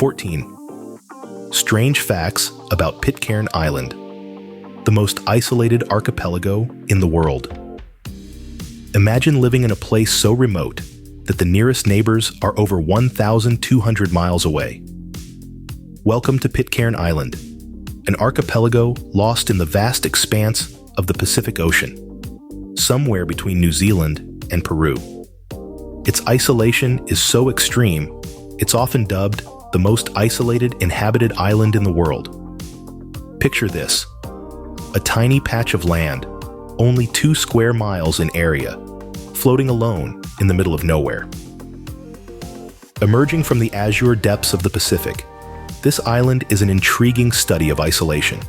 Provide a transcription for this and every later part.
14. Strange facts about Pitcairn Island, the most isolated archipelago in the world. Imagine living in a place so remote that the nearest neighbors are over 1,200 miles away. Welcome to Pitcairn Island, an archipelago lost in the vast expanse of the Pacific Ocean, somewhere between New Zealand and Peru. Its isolation is so extreme, it's often dubbed the most isolated inhabited island in the world. Picture this: a tiny patch of land, only 2 square miles in area, floating alone in the middle of nowhere. Emerging from the azure depths of the Pacific, this island is an intriguing study of isolation.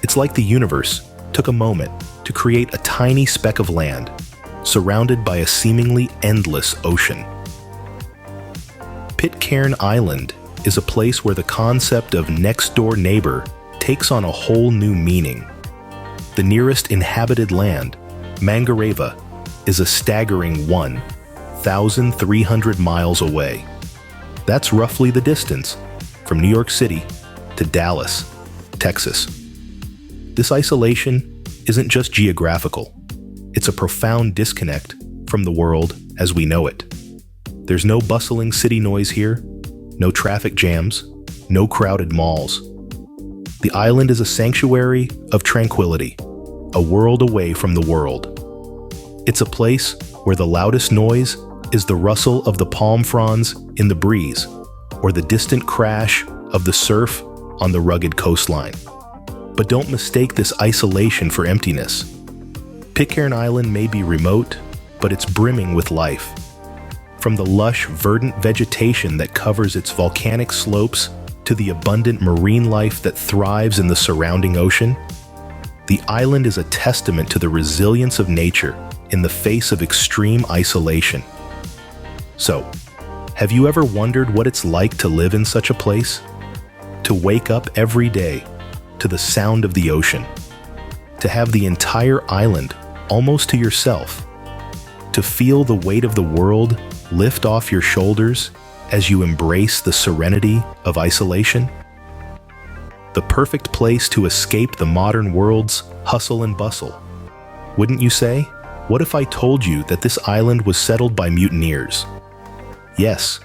It's like the universe took a moment to create a tiny speck of land, surrounded by a seemingly endless ocean. Pitcairn Island is a place where the concept of next-door neighbor takes on a whole new meaning. The nearest inhabited land, Mangareva, is a staggering 1,300 miles away. That's roughly the distance from New York City to Dallas, Texas. This isolation isn't just geographical. It's a profound disconnect from the world as we know it. There's no bustling city noise here, no traffic jams, no crowded malls. The island is a sanctuary of tranquility, a world away from the world. It's a place where the loudest noise is the rustle of the palm fronds in the breeze, or the distant crash of the surf on the rugged coastline. But don't mistake this isolation for emptiness. Pitcairn Island may be remote, but it's brimming with life. From the lush, verdant vegetation that covers its volcanic slopes to the abundant marine life that thrives in the surrounding ocean, the island is a testament to the resilience of nature in the face of extreme isolation. So, have you ever wondered what it's like to live in such a place? To wake up every day to the sound of the ocean, to have the entire island almost to yourself, to feel the weight of the world lift off your shoulders as you embrace the serenity of isolation? The perfect place to escape the modern world's hustle and bustle. Wouldn't you say? What if I told you that this island was settled by mutineers? Yes,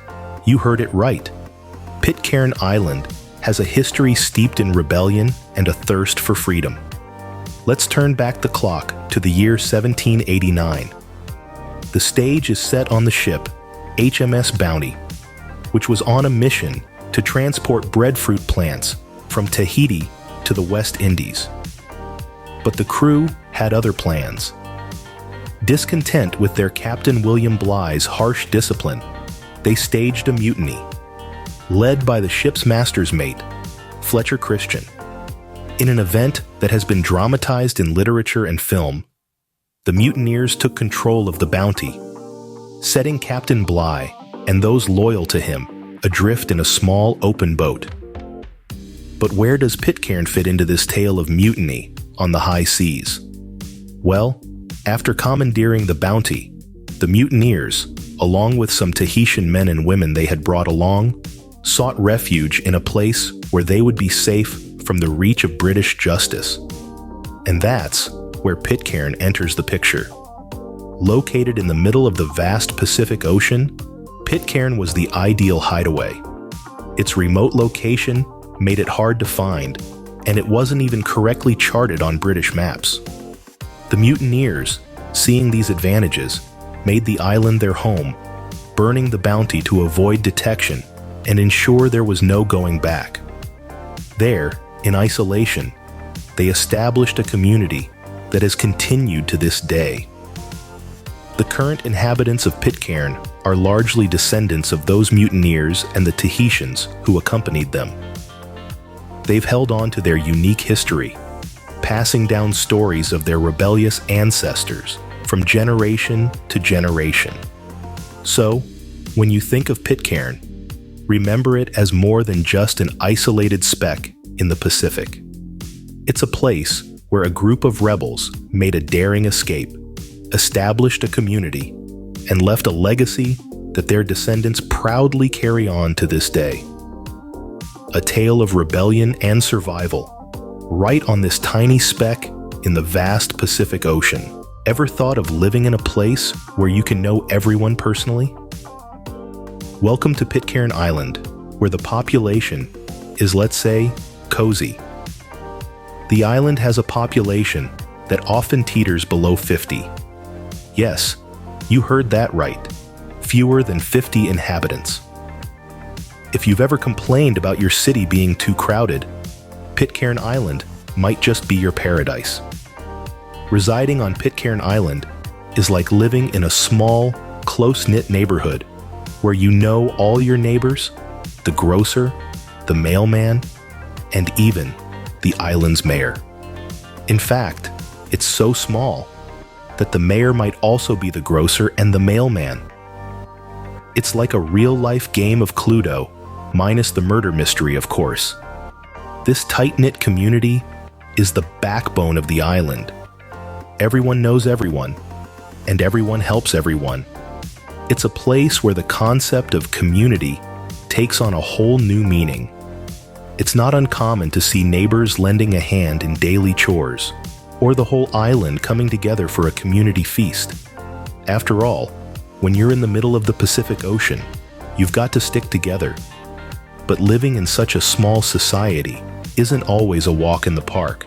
you heard it right. Pitcairn Island has a history steeped in rebellion and a thirst for freedom. Let's turn back the clock to the year 1789. The stage is set on the ship HMS Bounty, which was on a mission to transport breadfruit plants from Tahiti to the West Indies. But the crew had other plans. Discontent with their Captain William Bligh's harsh discipline, they staged a mutiny, led by the ship's master's mate, Fletcher Christian. In an event that has been dramatized in literature and film, the mutineers took control of the Bounty, setting Captain Bligh and those loyal to him adrift in a small open boat. But where does Pitcairn fit into this tale of mutiny on the high seas? Well, after commandeering the Bounty, the mutineers, along with some Tahitian men and women they had brought along, sought refuge in a place where they would be safe from the reach of British justice. And that's where Pitcairn enters the picture. Located in the middle of the vast Pacific Ocean, Pitcairn was the ideal hideaway. Its remote location made it hard to find, and it wasn't even correctly charted on British maps. The mutineers, seeing these advantages, made the island their home, burning the Bounty to avoid detection and ensure there was no going back. There, in isolation, they established a community that has continued to this day. The current inhabitants of Pitcairn are largely descendants of those mutineers and the Tahitians who accompanied them. They've held on to their unique history, passing down stories of their rebellious ancestors from generation to generation. So, when you think of Pitcairn, remember it as more than just an isolated speck in the Pacific. It's a place where a group of rebels made a daring escape, established a community, and left a legacy that their descendants proudly carry on to this day. a tale of rebellion and survival, right on this tiny speck in the vast Pacific Ocean. Ever thought of living in a place where you can know everyone personally? Welcome to Pitcairn Island, where the population is, let's say, cozy. The island has a population that often teeters below 50. Yes, you heard that right. Fewer than 50 inhabitants. If you've ever complained about your city being too crowded, Pitcairn Island might just be your paradise. Residing on Pitcairn Island is like living in a small, close-knit neighborhood where you know all your neighbors, the grocer, the mailman, and even the island's mayor. In fact, it's so small that the mayor might also be the grocer and the mailman. It's like a real-life game of Cluedo, minus the murder mystery, of course. This tight-knit community is the backbone of the island. Everyone knows everyone, and everyone helps everyone. It's a place where the concept of community takes on a whole new meaning. It's not uncommon to see neighbors lending a hand in daily chores, or the whole island coming together for a community feast. After all, when you're in the middle of the Pacific Ocean, you've got to stick together. But living in such a small society isn't always a walk in the park.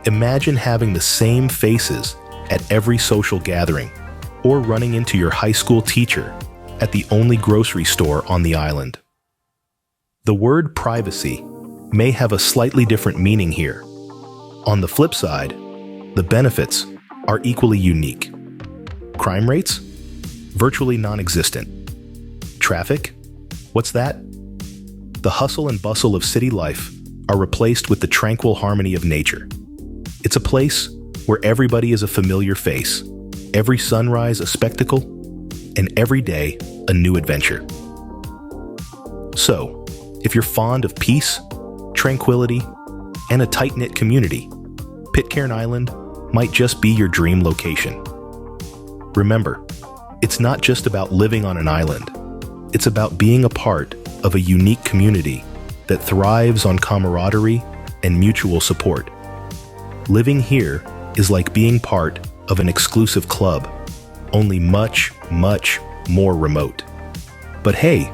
Imagine having the same faces at every social gathering, or running into your high school teacher at the only grocery store on the island. The word privacy may have a slightly different meaning here. On the flip side, the benefits are equally unique. Crime rates? Virtually non-existent. Traffic? What's that? The hustle and bustle of city life are replaced with the tranquil harmony of nature. It's a place where everybody is a familiar face, every sunrise a spectacle, and every day a new adventure. So, if you're fond of peace, tranquility, and a tight-knit community, Pitcairn Island might just be your dream location. Remember, it's not just about living on an island. It's about being a part of a unique community that thrives on camaraderie and mutual support. Living here is like being part of an exclusive club, only much, much more remote. But hey,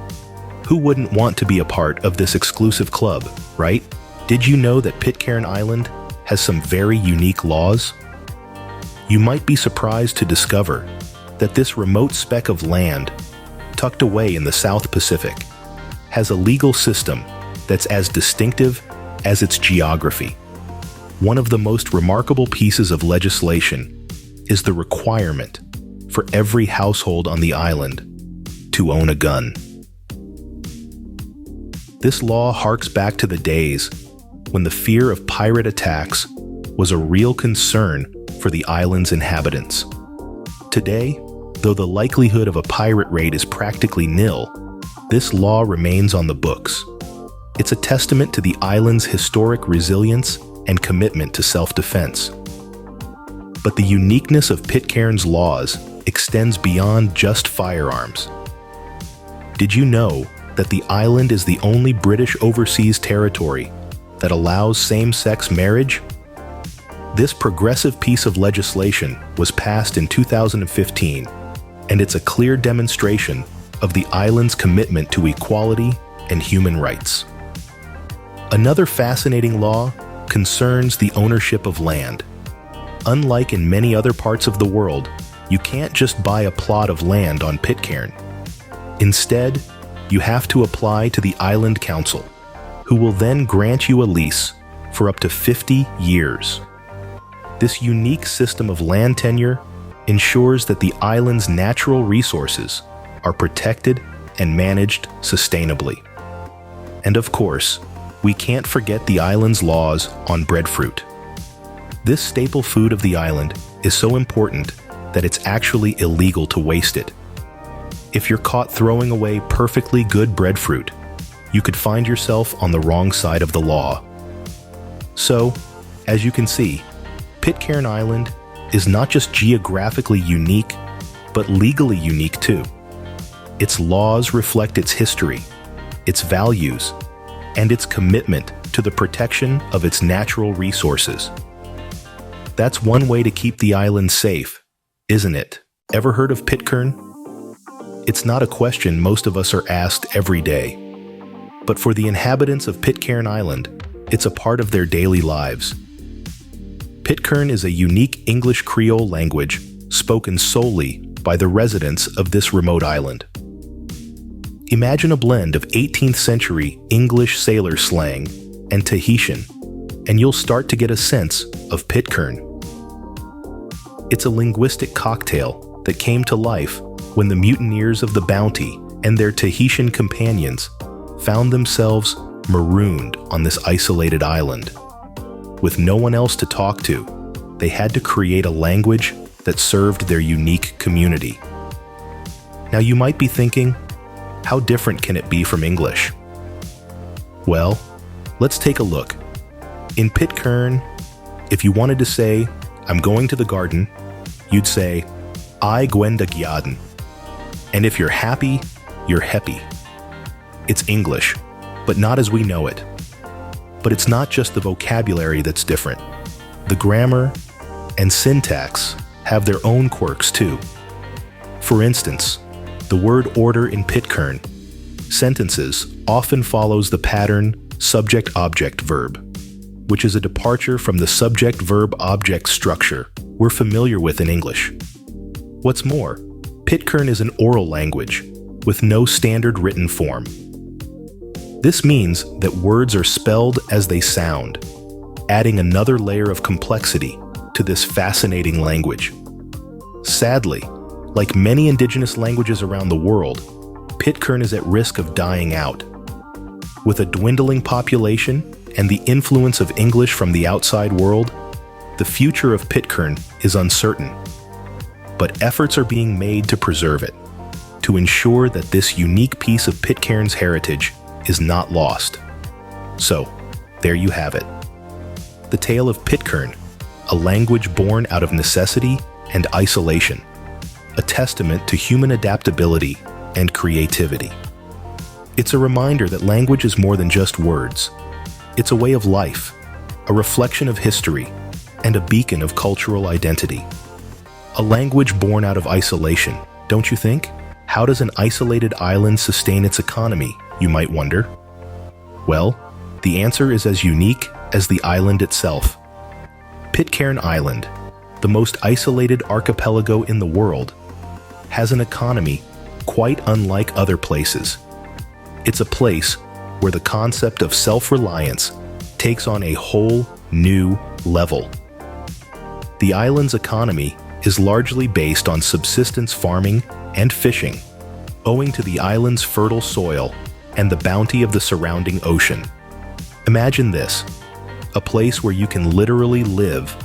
who wouldn't want to be a part of this exclusive club, right? Did you know that Pitcairn Island has some very unique laws? You might be surprised to discover that this remote speck of land, tucked away in the South Pacific, has a legal system that's as distinctive as its geography. One of the most remarkable pieces of legislation is the requirement for every household on the island to own a gun. This law harks back to the days when the fear of pirate attacks was a real concern for the island's inhabitants. Today, though the likelihood of a pirate raid is practically nil, this law remains on the books. It's a testament to the island's historic resilience and commitment to self-defense. But the uniqueness of Pitcairn's laws extends beyond just firearms. Did you know that the island is the only British overseas territory that allows same-sex marriage? This progressive piece of legislation was passed in 2015, and it's a clear demonstration of the island's commitment to equality and human rights. Another fascinating law concerns the ownership of land. Unlike in many other parts of the world, you can't just buy a plot of land on Pitcairn. Instead, you have to apply to the Island Council, who will then grant you a lease for up to 50 years. This unique system of land tenure ensures that the island's natural resources are protected and managed sustainably. And of course, we can't forget the island's laws on breadfruit. This staple food of the island is so important that it's actually illegal to waste it. If you're caught throwing away perfectly good breadfruit, you could find yourself on the wrong side of the law. So, as you can see, Pitcairn Island is not just geographically unique, but legally unique too. Its laws reflect its history, its values, and its commitment to the protection of its natural resources. That's one way to keep the island safe, isn't it? Ever heard of Pitcairn? It's not a question most of us are asked every day. But for the inhabitants of Pitcairn Island, it's a part of their daily lives. Pitcairn is a unique English Creole language spoken solely by the residents of this remote island. Imagine a blend of 18th century English sailor slang and Tahitian, and you'll start to get a sense of Pitcairn. It's a linguistic cocktail that came to life when the mutineers of the Bounty and their Tahitian companions found themselves marooned on this isolated island. With no one else to talk to, they had to create a language that served their unique community. Now you might be thinking, how different can it be from English? Well, let's take a look. In Pitcairn, if you wanted to say, I'm going to the garden, you'd say, I gwenda gyaden. And if you're happy, you're heppy. It's English, but not as we know it. But it's not just the vocabulary that's different. The grammar and syntax have their own quirks too. For instance, the word order in Pitcairn sentences often follows the pattern subject-object-verb, which is a departure from the subject-verb-object structure we're familiar with in English. What's more, Pitcairn is an oral language with no standard written form. This means that words are spelled as they sound, adding another layer of complexity to this fascinating language. Sadly, like many indigenous languages around the world, Pitcairn is at risk of dying out. With a dwindling population and the influence of English from the outside world, the future of Pitcairn is uncertain. But efforts are being made to preserve it, to ensure that this unique piece of Pitcairn's heritage is not lost. So, there you have it. The tale of Pitcairn, a language born out of necessity and isolation, a testament to human adaptability and creativity. It's a reminder that language is more than just words. It's a way of life, a reflection of history, and a beacon of cultural identity. A language born out of isolation, don't you think? How does an isolated island sustain its economy, you might wonder? Well, the answer is as unique as the island itself. Pitcairn Island, the most isolated archipelago in the world, has an economy quite unlike other places. It's a place where the concept of self-reliance takes on a whole new level. The island's economy is largely based on subsistence farming and fishing, owing to the island's fertile soil and the bounty of the surrounding ocean. Imagine this, a place where you can literally live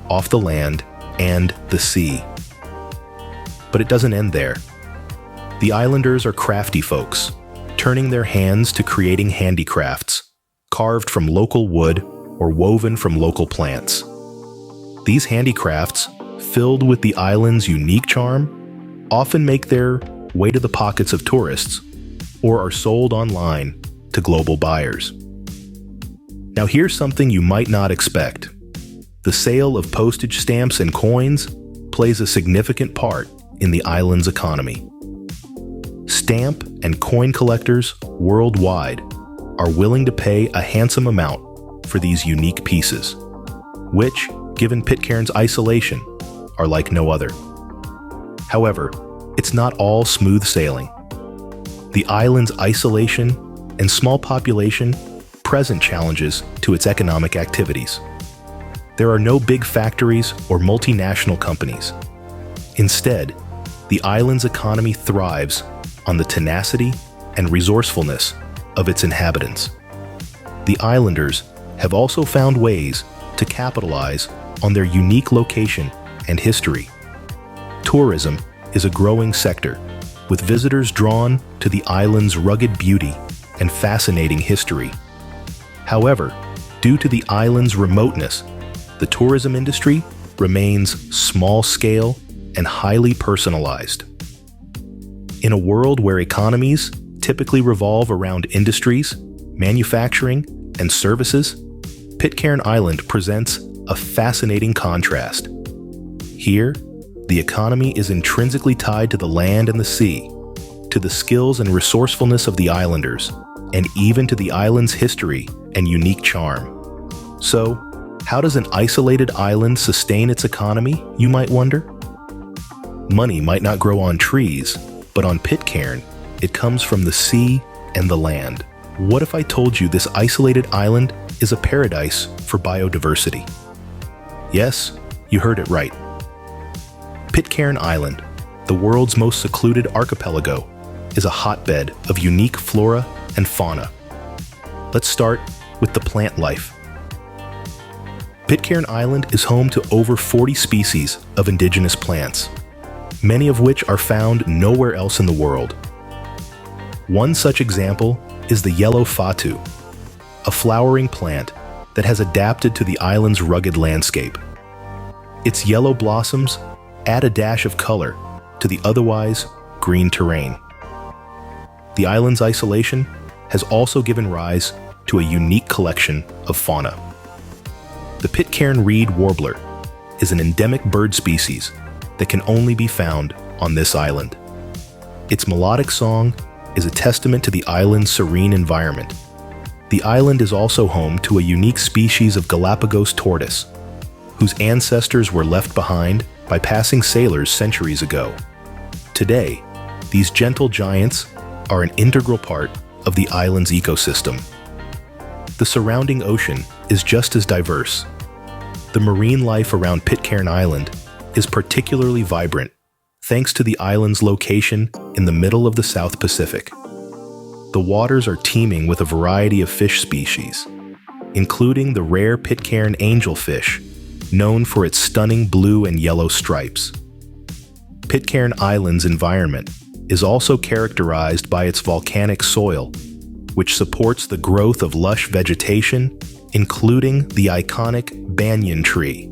off the land and the sea. But it doesn't end there. The islanders are crafty folks, turning their hands to creating handicrafts, carved from local wood or woven from local plants. These handicrafts, filled with the island's unique charm, often make their way to the pockets of tourists or are sold online to global buyers. Now here's something you might not expect. The sale of postage stamps and coins plays a significant part in the island's economy. Stamp and coin collectors worldwide are willing to pay a handsome amount for these unique pieces, which, given Pitcairn's isolation, are like no other. However, it's not all smooth sailing. The island's isolation and small population present challenges to its economic activities. There are no big factories or multinational companies. Instead, the island's economy thrives on the tenacity and resourcefulness of its inhabitants. The islanders have also found ways to capitalize on their unique location and history. Tourism is a growing sector, with visitors drawn to the island's rugged beauty and fascinating history. However, due to the island's remoteness, the tourism industry remains small-scale and highly personalized. In a world where economies typically revolve around industries, manufacturing, and services, Pitcairn Island presents a fascinating contrast. Here, the economy is intrinsically tied to the land and the sea, to the skills and resourcefulness of the islanders, and even to the island's history and unique charm. So, how does an isolated island sustain its economy, you might wonder? Money might not grow on trees, but on Pitcairn, it comes from the sea and the land. What if I told you this isolated island is a paradise for biodiversity? Yes, you heard it right. Pitcairn Island, the world's most secluded archipelago, is a hotbed of unique flora and fauna. Let's start with the plant life. Pitcairn Island is home to over 40 species of indigenous plants, many of which are found nowhere else in the world. One such example is the yellow fatu, a flowering plant that has adapted to the island's rugged landscape. Its yellow blossoms add a dash of color to the otherwise green terrain. The island's isolation has also given rise to a unique collection of fauna. The Pitcairn reed warbler is an endemic bird species that can only be found on this island. Its melodic song is a testament to the island's serene environment. The island is also home to a unique species of Galapagos tortoise, whose ancestors were left behind by passing sailors centuries ago. Today, these gentle giants are an integral part of the island's ecosystem. The surrounding ocean is just as diverse. The marine life around Pitcairn Island is particularly vibrant thanks to the island's location in the middle of the South Pacific. The waters are teeming with a variety of fish species, including the rare Pitcairn angelfish, known for its stunning blue and yellow stripes. Pitcairn Island's environment is also characterized by its volcanic soil, which supports the growth of lush vegetation, including the iconic banyan tree,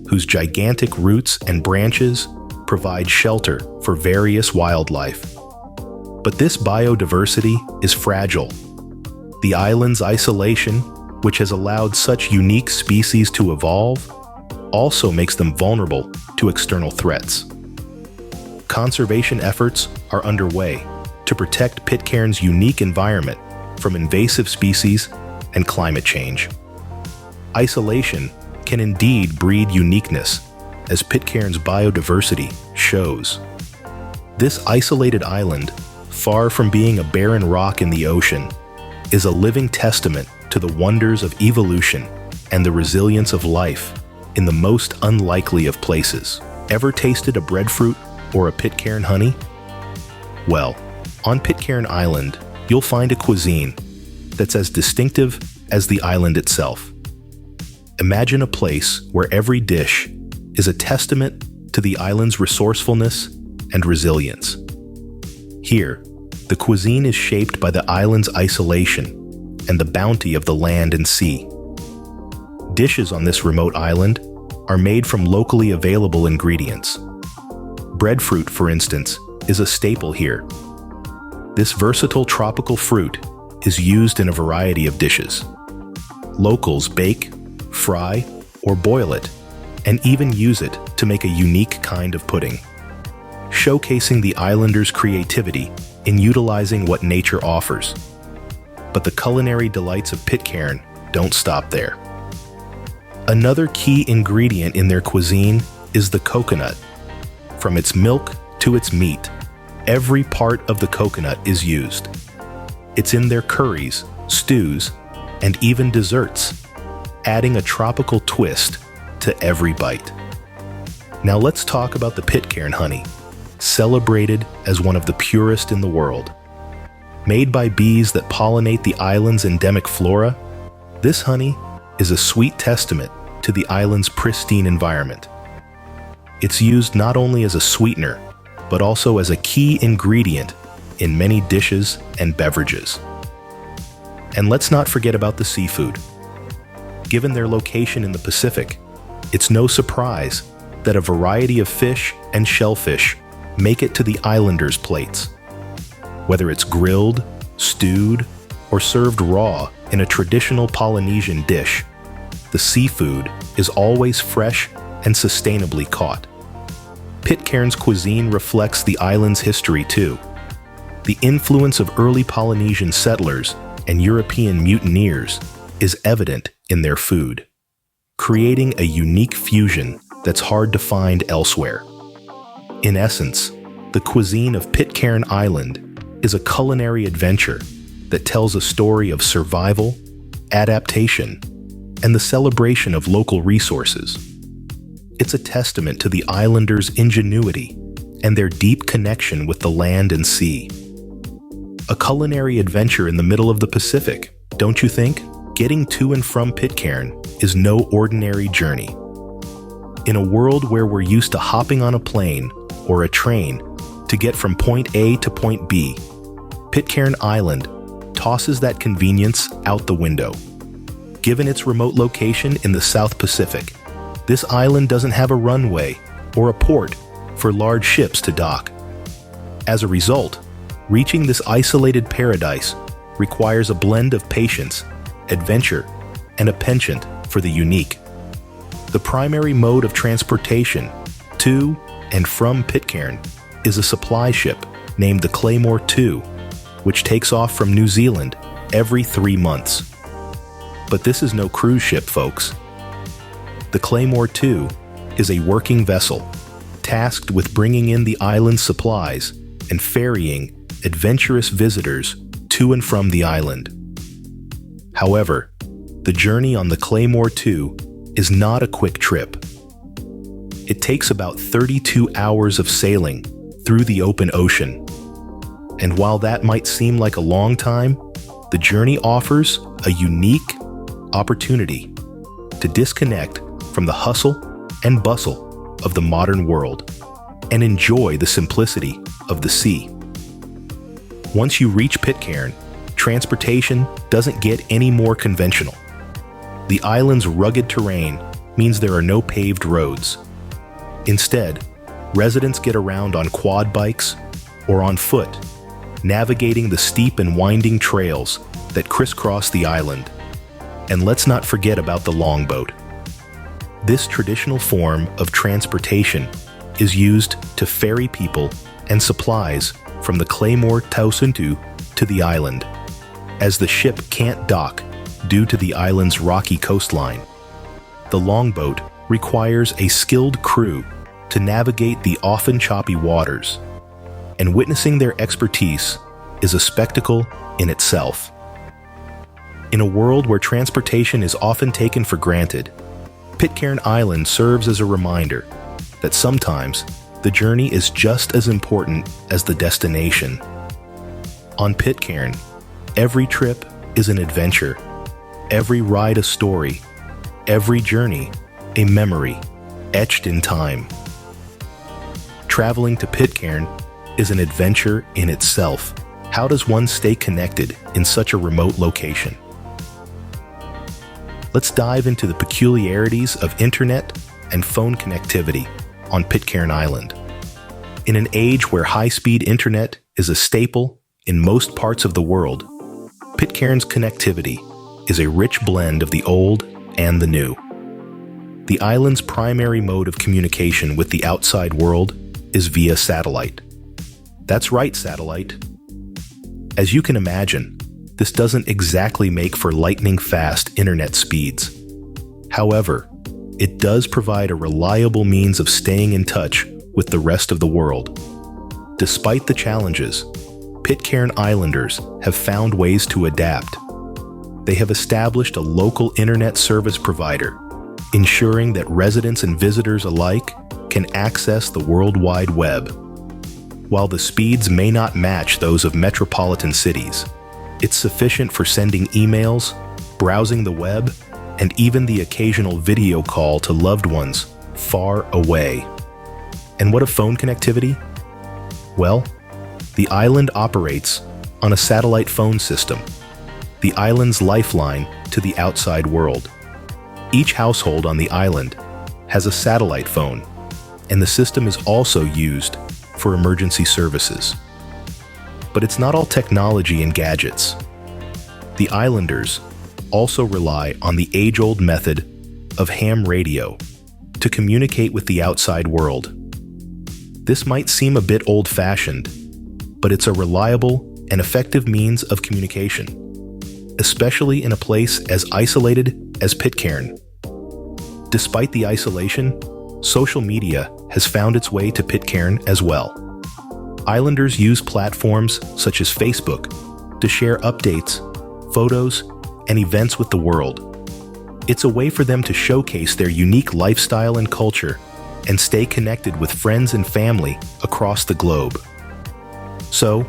whose gigantic roots and branches provide shelter for various wildlife. But this biodiversity is fragile. The island's isolation, which has allowed such unique species to evolve, also makes them vulnerable to external threats. Conservation efforts are underway to protect Pitcairn's unique environment from invasive species and climate change. Isolation can indeed breed uniqueness, as Pitcairn's biodiversity shows. This isolated island, far from being a barren rock in the ocean, is a living testament to the wonders of evolution and the resilience of life in the most unlikely of places. Ever tasted a breadfruit or a Pitcairn honey? Well, on Pitcairn Island, you'll find a cuisine that's as distinctive as the island itself. Imagine a place where every dish is a testament to the island's resourcefulness and resilience. Here, the cuisine is shaped by the island's isolation and the bounty of the land and sea. Dishes on this remote island are made from locally available ingredients. Breadfruit, for instance, is a staple here. This versatile tropical fruit is used in a variety of dishes. Locals bake, fry, or boil it, and even use it to make a unique kind of pudding, showcasing the islanders' creativity in utilizing what nature offers. But the culinary delights of Pitcairn don't stop there. Another key ingredient in their cuisine is the coconut. From its milk to its meat, every part of the coconut is used. It's in their curries, stews, and even desserts, adding a tropical twist to every bite. Now let's talk about the Pitcairn honey, celebrated as one of the purest in the world. Made by bees that pollinate the island's endemic flora, this honey is a sweet testament to the island's pristine environment. It's used not only as a sweetener, but also as a key ingredient in many dishes and beverages. And let's not forget about the seafood. Given their location in the Pacific, it's no surprise that a variety of fish and shellfish make it to the islanders' plates. Whether it's grilled, stewed, or served raw in a traditional Polynesian dish, the seafood is always fresh and sustainably caught. Pitcairn's cuisine reflects the island's history too. The influence of early Polynesian settlers and European mutineers is evident in their food, creating a unique fusion that's hard to find elsewhere. In essence, the cuisine of Pitcairn Island is a culinary adventure that tells a story of survival, adaptation, and the celebration of local resources. It's a testament to the islanders' ingenuity and their deep connection with the land and sea. A culinary adventure in the middle of the Pacific, don't you think? Getting to and from Pitcairn is no ordinary journey. In a world where we're used to hopping on a plane or a train to get from point A to point B, Pitcairn Island tosses that convenience out the window. Given its remote location in the South Pacific, this island doesn't have a runway or a port for large ships to dock. As a result, reaching this isolated paradise requires a blend of patience, adventure, and a penchant for the unique. The primary mode of transportation to and from Pitcairn is a supply ship named the Claymore II, which takes off from New Zealand every 3 months. But this is no cruise ship, folks. The Claymore II is a working vessel tasked with bringing in the island's supplies and ferrying adventurous visitors to and from the island. However, the journey on the Claymore II is not a quick trip. It takes about 32 hours of sailing through the open ocean. And while that might seem like a long time, the journey offers a unique opportunity to disconnect from the hustle and bustle of the modern world and enjoy the simplicity of the sea. Once you reach Pitcairn, transportation doesn't get any more conventional. The island's rugged terrain means there are no paved roads. Instead, residents get around on quad bikes or on foot, navigating the steep and winding trails that crisscross the island. And let's not forget about the longboat. This traditional form of transportation is used to ferry people and supplies from the Claymore Tausuntu to the island, as the ship can't dock due to the island's rocky coastline. The longboat requires a skilled crew to navigate the often choppy waters, and witnessing their expertise is a spectacle in itself. In a world where transportation is often taken for granted, Pitcairn Island serves as a reminder that sometimes the journey is just as important as the destination. On Pitcairn, every trip is an adventure, every ride a story, every journey a memory etched in time. Traveling to Pitcairn is an adventure in itself. How does one stay connected in such a remote location? Let's dive into the peculiarities of internet and phone connectivity on Pitcairn Island. In an age where high-speed internet is a staple in most parts of the world, Pitcairn's connectivity is a rich blend of the old and the new. The island's primary mode of communication with the outside world is via satellite. That's right, satellite. As you can imagine, this doesn't exactly make for lightning-fast internet speeds. However, it does provide a reliable means of staying in touch with the rest of the world. Despite the challenges, Pitcairn Islanders have found ways to adapt. They have established a local internet service provider, ensuring that residents and visitors alike can access the World Wide Web. While the speeds may not match those of metropolitan cities, it's sufficient for sending emails, browsing the web, and even the occasional video call to loved ones far away. And what of phone connectivity? Well, the island operates on a satellite phone system, the island's lifeline to the outside world. Each household on the island has a satellite phone, and the system is also used for emergency services. But it's not all technology and gadgets. The islanders also rely on the age-old method of ham radio to communicate with the outside world. This might seem a bit old-fashioned, but it's a reliable and effective means of communication, especially in a place as isolated as Pitcairn. Despite the isolation, social media has found its way to Pitcairn as well. Islanders use platforms such as Facebook to share updates, photos, and events with the world. It's a way for them to showcase their unique lifestyle and culture and stay connected with friends and family across the globe. So,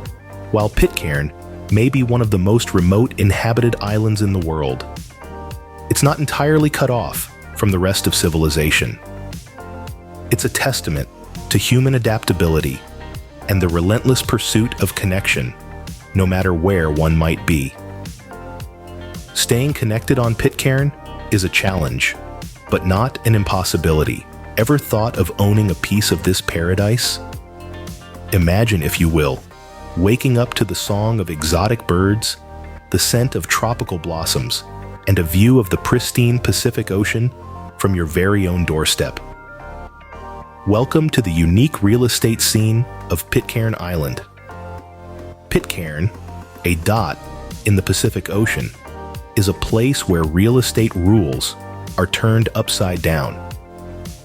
while Pitcairn may be one of the most remote inhabited islands in the world, it's not entirely cut off from the rest of civilization. It's a testament to human adaptability and the relentless pursuit of connection, no matter where one might be. Staying connected on Pitcairn is a challenge, but not an impossibility. Ever thought of owning a piece of this paradise? Imagine, if you will, waking up to the song of exotic birds, the scent of tropical blossoms, and a view of the pristine Pacific Ocean from your very own doorstep. Welcome to the unique real estate scene of Pitcairn Island. Pitcairn, a dot in the Pacific Ocean, is a place where real estate rules are turned upside down.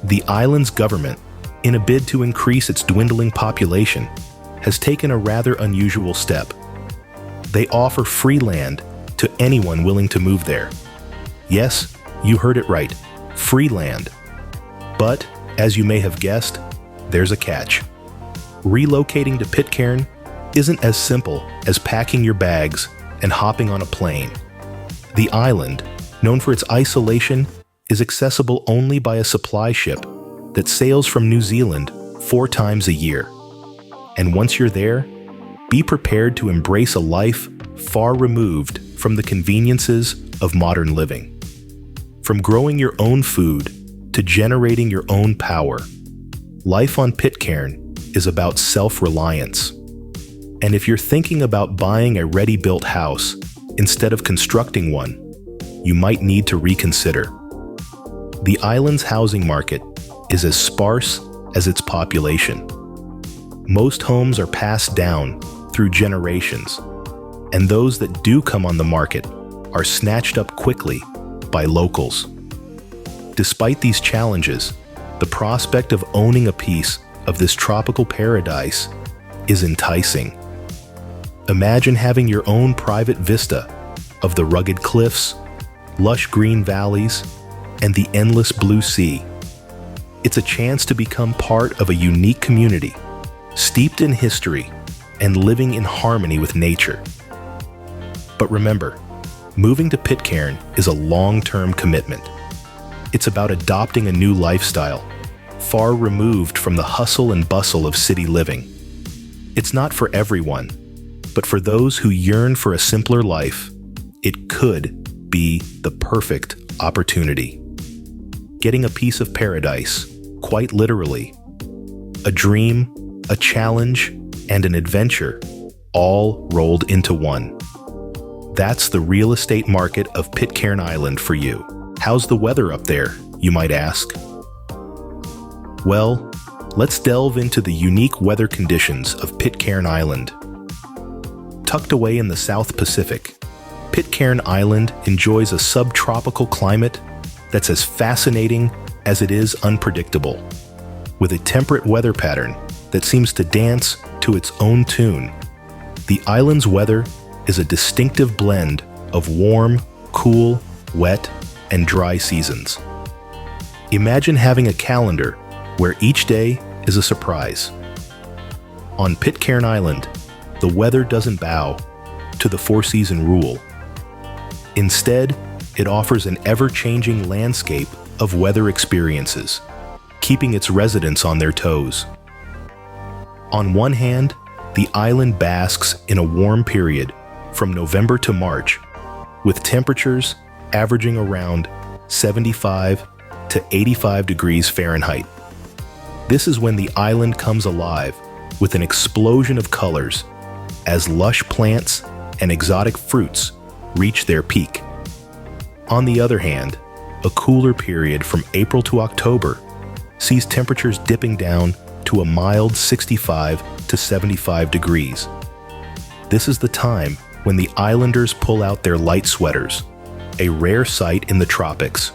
The island's government, in a bid to increase its dwindling population, has taken a rather unusual step. They offer free land to anyone willing to move there. Yes, you heard it right, free land. But, as you may have guessed, there's a catch. Relocating to Pitcairn isn't as simple as packing your bags and hopping on a plane. The island, known for its isolation, is accessible only by a supply ship that sails from New Zealand 4 times a year. And once you're there, be prepared to embrace a life far removed from the conveniences of modern living. From growing your own food to generating your own power, life on Pitcairn is about self-reliance. And if you're thinking about buying a ready-built house instead of constructing one, you might need to reconsider. The island's housing market is as sparse as its population. Most homes are passed down through generations, and those that do come on the market are snatched up quickly by locals. Despite these challenges, the prospect of owning a piece of this tropical paradise is enticing. Imagine having your own private vista of the rugged cliffs, lush green valleys, and the endless blue sea. It's a chance to become part of a unique community, steeped in history and living in harmony with nature. But remember, moving to Pitcairn is a long-term commitment. It's about adopting a new lifestyle, far removed from the hustle and bustle of city living. It's not for everyone, but for those who yearn for a simpler life, it could be the perfect opportunity. Getting a piece of paradise, quite literally. A dream, a challenge, and an adventure, all rolled into one. That's the real estate market of Pitcairn Island for you. How's the weather up there, you might ask? Well, let's delve into the unique weather conditions of Pitcairn Island. Tucked away in the South Pacific, Pitcairn Island enjoys a subtropical climate that's as fascinating as it is unpredictable. With a temperate weather pattern that seems to dance to its own tune, the island's weather is a distinctive blend of warm, cool, wet, and dry seasons. Imagine having a calendar where each day is a surprise. On Pitcairn Island, the weather doesn't bow to the 4-season rule. Instead, it offers an ever-changing landscape of weather experiences, keeping its residents on their toes. On one hand, the island basks in a warm period from November to March, with temperatures averaging around 75 to 85 degrees Fahrenheit. This is when the island comes alive with an explosion of colors as lush plants and exotic fruits reach their peak. On the other hand, a cooler period from April to October sees temperatures dipping down to a mild 65 to 75 degrees. This is the time when the islanders pull out their light sweaters, a rare sight in the tropics.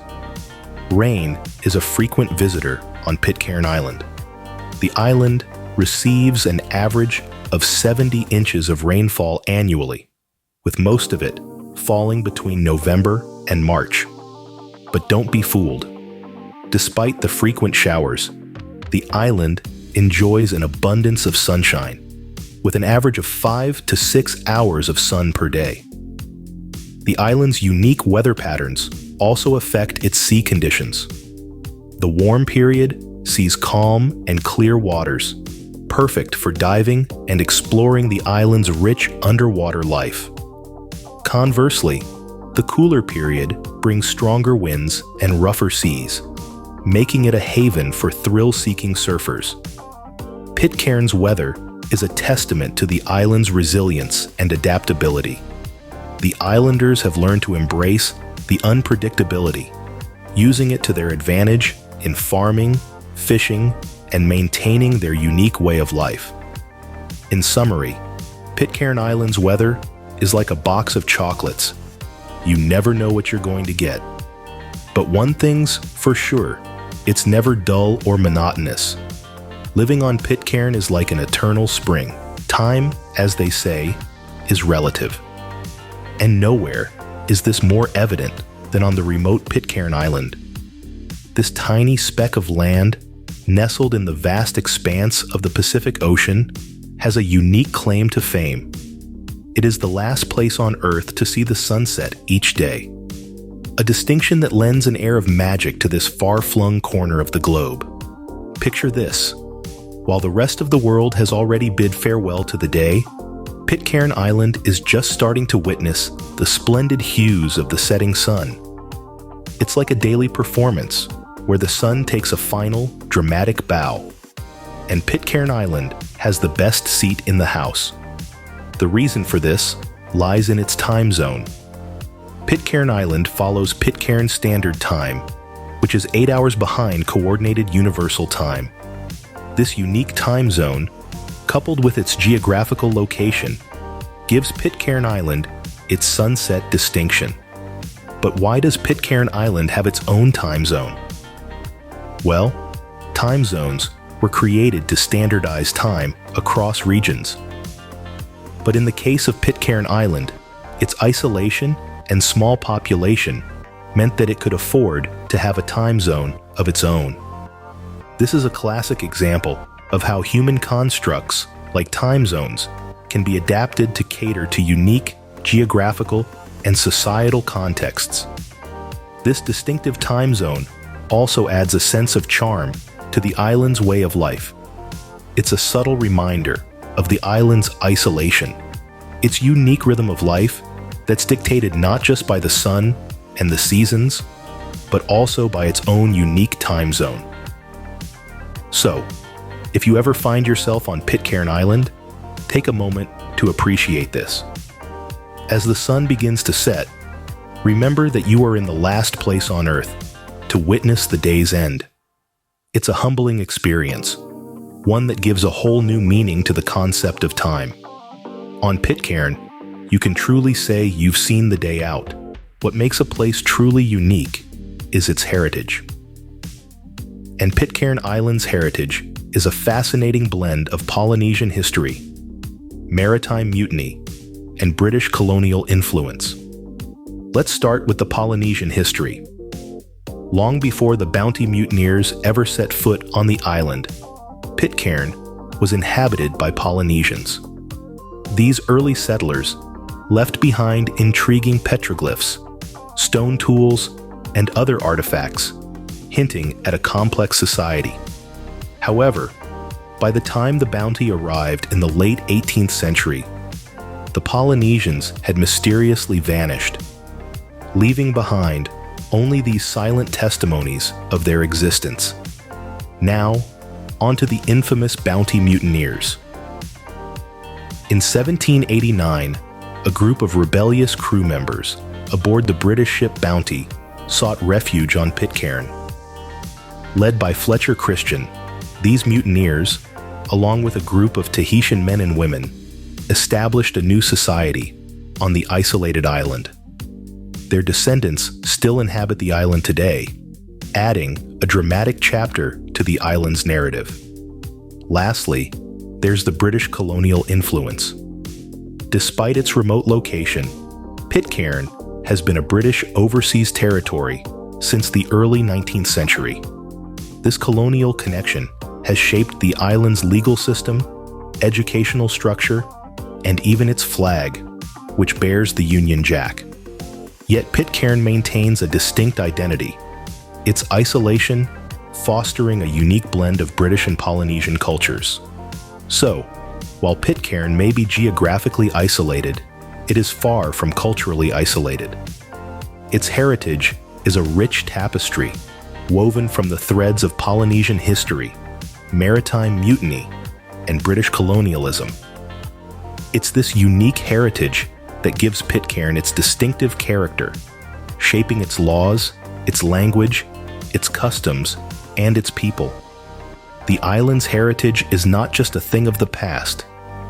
Rain is a frequent visitor on Pitcairn Island. The island receives an average of 70 inches of rainfall annually, with most of it falling between November and March. But don't be fooled. Despite the frequent showers, the island enjoys an abundance of sunshine, with an average of 5 to 6 hours of sun per day. The island's unique weather patterns also affect its sea conditions. The warm period sees calm and clear waters, perfect for diving and exploring the island's rich underwater life. Conversely, the cooler period brings stronger winds and rougher seas, making it a haven for thrill-seeking surfers. Pitcairn's weather is a testament to the island's resilience and adaptability. The islanders have learned to embrace the unpredictability, using it to their advantage in farming, fishing, and maintaining their unique way of life. In summary, Pitcairn Island's weather is like a box of chocolates. You never know what you're going to get. But one thing's for sure, it's never dull or monotonous. Living on Pitcairn is like an eternal spring. Time, as they say, is relative. And nowhere is this more evident than on the remote Pitcairn Island. This tiny speck of land, nestled in the vast expanse of the Pacific Ocean, has a unique claim to fame. It is the last place on Earth to see the sunset each day, a distinction that lends an air of magic to this far-flung corner of the globe. Picture this. While the rest of the world has already bid farewell to the day, Pitcairn Island is just starting to witness the splendid hues of the setting sun. It's like a daily performance, where the sun takes a final, dramatic bow, and Pitcairn Island has the best seat in the house. The reason for this lies in its time zone. Pitcairn Island follows Pitcairn Standard Time, which is 8 hours behind Coordinated Universal Time. This unique time zone, coupled with its geographical location, gives Pitcairn Island its sunset distinction. But why does Pitcairn Island have its own time zone? Well, time zones were created to standardize time across regions. But in the case of Pitcairn Island, its isolation and small population meant that it could afford to have a time zone of its own. This is a classic example of how human constructs, like time zones, can be adapted to cater to unique geographical and societal contexts. This distinctive time zone also adds a sense of charm to the island's way of life. It's a subtle reminder of the island's isolation, its unique rhythm of life that's dictated not just by the sun and the seasons, but also by its own unique time zone. So, if you ever find yourself on Pitcairn Island, take a moment to appreciate this. As the sun begins to set, remember that you are in the last place on Earth to witness the day's end. It's a humbling experience, one that gives a whole new meaning to the concept of time. On Pitcairn, you can truly say you've seen the day out. What makes a place truly unique is its heritage. And Pitcairn Island's heritage is a fascinating blend of Polynesian history, maritime mutiny, and British colonial influence. Let's start with the Polynesian history. Long before the bounty mutineers ever set foot on the island, Pitcairn was inhabited by Polynesians. These early settlers left behind intriguing petroglyphs, stone tools, and other artifacts, hinting at a complex society. However, by the time the bounty arrived in the late 18th century, the Polynesians had mysteriously vanished, leaving behind only these silent testimonies of their existence. Now, onto the infamous bounty mutineers. In 1789, a group of rebellious crew members aboard the British ship Bounty sought refuge on Pitcairn. Led by Fletcher Christian, these mutineers, along with a group of Tahitian men and women, established a new society on the isolated island. Their descendants still inhabit the island today, adding a dramatic chapter to the island's narrative. Lastly, there's the British colonial influence. Despite its remote location, Pitcairn has been a British overseas territory since the early 19th century. This colonial connection has shaped the island's legal system, educational structure, and even its flag, which bears the Union Jack. Yet Pitcairn maintains a distinct identity, its isolation fostering a unique blend of British and Polynesian cultures. So, while Pitcairn may be geographically isolated, it is far from culturally isolated. Its heritage is a rich tapestry woven from the threads of Polynesian history, maritime mutiny, and British colonialism. It's this unique heritage that gives Pitcairn its distinctive character, shaping its laws, its language, its customs, and its people. The island's heritage is not just a thing of the past,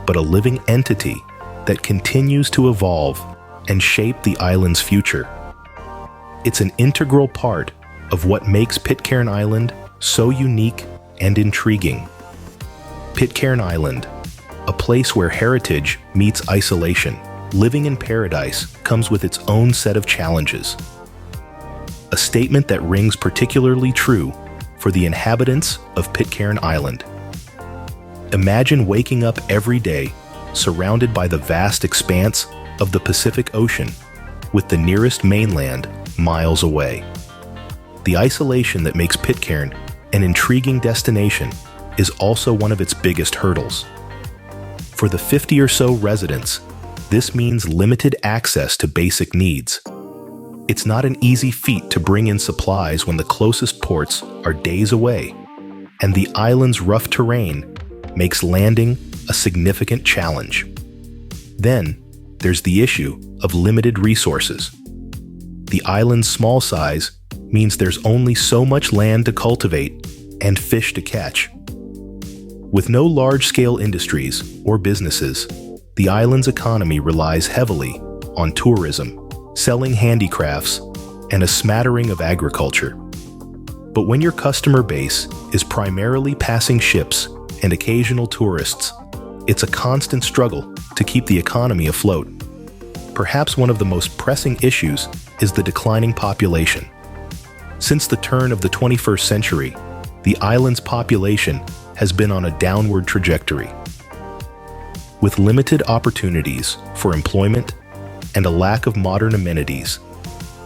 but a living entity that continues to evolve and shape the island's future. It's an integral part of what makes Pitcairn Island so unique and intriguing. Pitcairn Island, a place where heritage meets isolation. Living in paradise comes with its own set of challenges. A statement that rings particularly true for the inhabitants of Pitcairn Island. Imagine waking up every day surrounded by the vast expanse of the Pacific Ocean, with the nearest mainland miles away. The isolation that makes Pitcairn an intriguing destination is also one of its biggest hurdles. For the 50 or so residents, this means limited access to basic needs. It's not an easy feat to bring in supplies when the closest ports are days away, and the island's rough terrain makes landing a significant challenge. Then, there's the issue of limited resources. The island's small size means there's only so much land to cultivate and fish to catch. With no large-scale industries or businesses, the island's economy relies heavily on tourism, selling handicrafts, and a smattering of agriculture. But when your customer base is primarily passing ships and occasional tourists, it's a constant struggle to keep the economy afloat. Perhaps one of the most pressing issues is the declining population. Since the turn of the 21st century, the island's population has been on a downward trajectory. With limited opportunities for employment and a lack of modern amenities,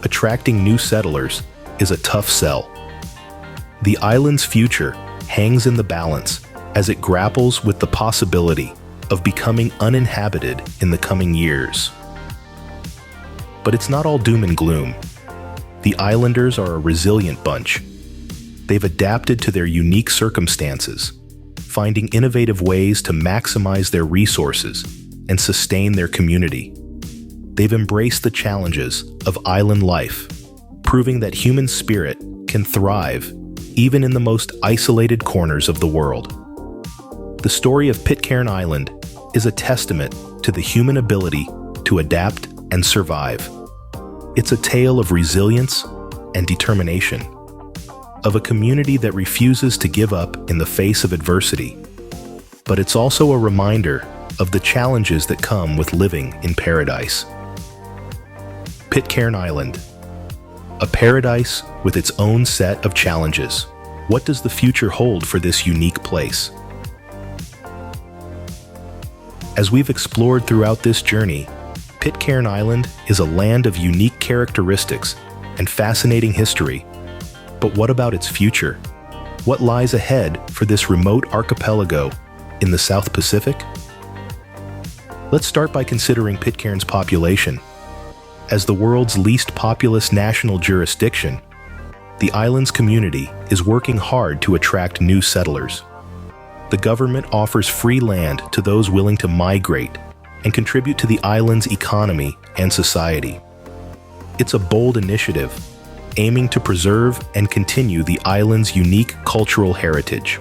attracting new settlers is a tough sell. The island's future hangs in the balance as it grapples with the possibility of becoming uninhabited in the coming years. But it's not all doom and gloom. The islanders are a resilient bunch. They've adapted to their unique circumstances, finding innovative ways to maximize their resources and sustain their community. They've embraced the challenges of island life, proving that human spirit can thrive even in the most isolated corners of the world. The story of Pitcairn Island is a testament to the human ability to adapt and survive. It's a tale of resilience and determination, of a community that refuses to give up in the face of adversity. But it's also a reminder of the challenges that come with living in paradise. Pitcairn Island, a paradise with its own set of challenges. What does the future hold for this unique place? As we've explored throughout this journey, Pitcairn Island is a land of unique characteristics and fascinating history. But what about its future? What lies ahead for this remote archipelago in the South Pacific? Let's start by considering Pitcairn's population. As the world's least populous national jurisdiction, the island's community is working hard to attract new settlers. The government offers free land to those willing to migrate and contribute to the island's economy and society. It's a bold initiative, aiming to preserve and continue the island's unique cultural heritage.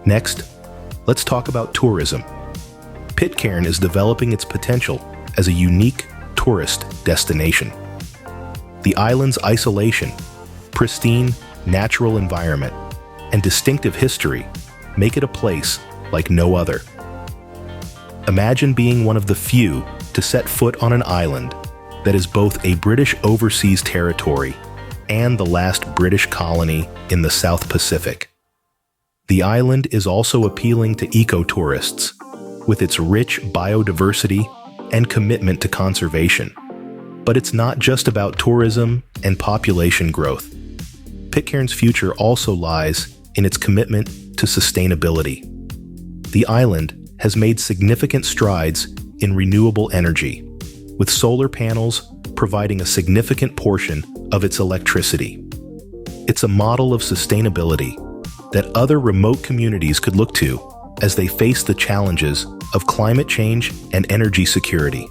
Next, let's talk about tourism. Pitcairn is developing its potential as a unique tourist destination. The island's isolation, pristine natural environment, and distinctive history make it a place like no other. Imagine being one of the few to set foot on an island that is both a British overseas territory and the last British colony in the South Pacific. The island is also appealing to eco-tourists with its rich biodiversity and commitment to conservation. But it's not just about tourism and population growth. Pitcairn's future also lies in its commitment to sustainability. The island has made significant strides in renewable energy, with solar panels providing a significant portion of its electricity. It's a model of sustainability that other remote communities could look to as they face the challenges of climate change and energy security.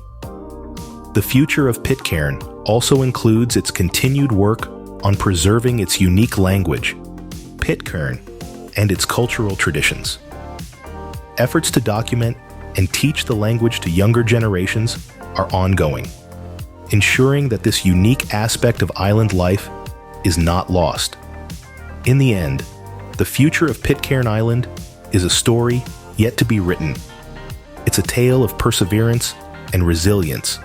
The future of Pitcairn also includes its continued work on preserving its unique language, Pitcairn, and its cultural traditions. Efforts to document and teach the language to younger generations are ongoing, ensuring that this unique aspect of island life is not lost. In the end, the future of Pitcairn Island is a story yet to be written. It's a tale of perseverance and resilience,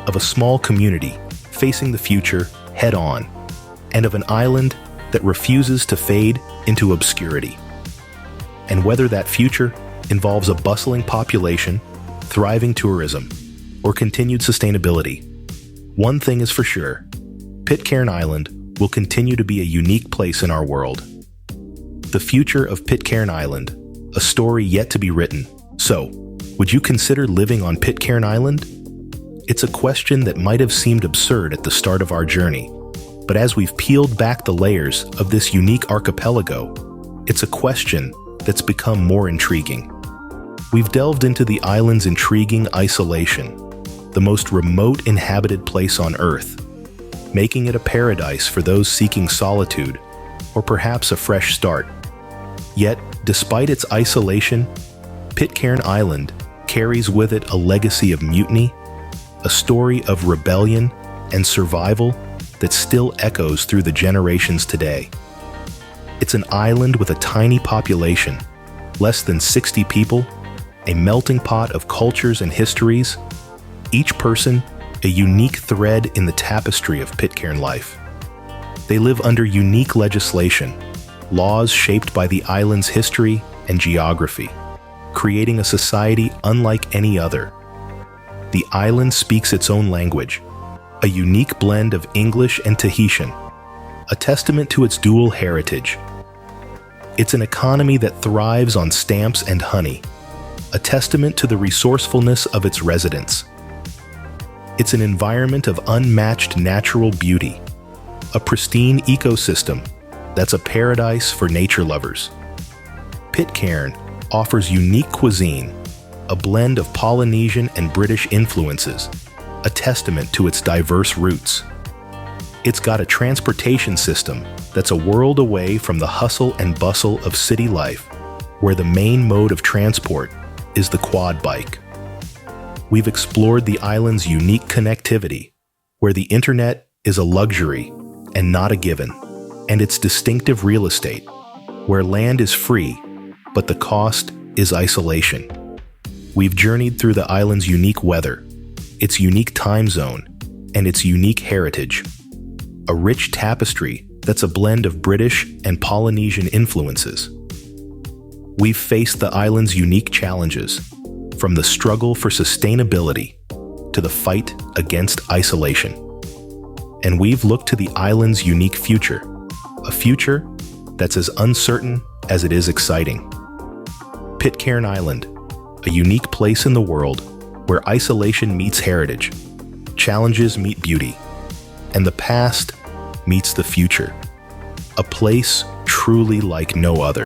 of a small community facing the future head-on, and of an island that refuses to fade into obscurity. And whether that future involves a bustling population, thriving tourism, or continued sustainability, one thing is for sure: Pitcairn Island will continue to be a unique place in our world. The future of Pitcairn Island, a story yet to be written. So, would you consider living on Pitcairn Island? It's a question that might have seemed absurd at the start of our journey, but as we've peeled back the layers of this unique archipelago, it's a question that's become more intriguing. We've delved into the island's intriguing isolation, the most remote inhabited place on Earth, making it a paradise for those seeking solitude, or perhaps a fresh start. Yet, despite its isolation, Pitcairn Island carries with it a legacy of mutiny, a story of rebellion and survival that still echoes through the generations today. It's an island with a tiny population, less than 60 people, a melting pot of cultures and histories, each person a unique thread in the tapestry of Pitcairn life. They live under unique legislation, laws shaped by the island's history and geography, creating a society unlike any other. The island speaks its own language, a unique blend of English and Tahitian, a testament to its dual heritage. It's an economy that thrives on stamps and honey, a testament to the resourcefulness of its residents. It's an environment of unmatched natural beauty, a pristine ecosystem that's a paradise for nature lovers. Pitcairn offers unique cuisine, a blend of Polynesian and British influences, a testament to its diverse roots. It's got a transportation system that's a world away from the hustle and bustle of city life, where the main mode of transport is the quad bike. We've explored the island's unique connectivity, where the internet is a luxury and not a given, and its distinctive real estate, where land is free, but the cost is isolation. We've journeyed through the island's unique weather, its unique time zone, and its unique heritage, a rich tapestry that's a blend of British and Polynesian influences. We've faced the island's unique challenges, from the struggle for sustainability to the fight against isolation. And we've looked to the island's unique future, a future that's as uncertain as it is exciting. Pitcairn Island, a unique place in the world where isolation meets heritage, challenges meet beauty, and the past meets the future. A place truly like no other.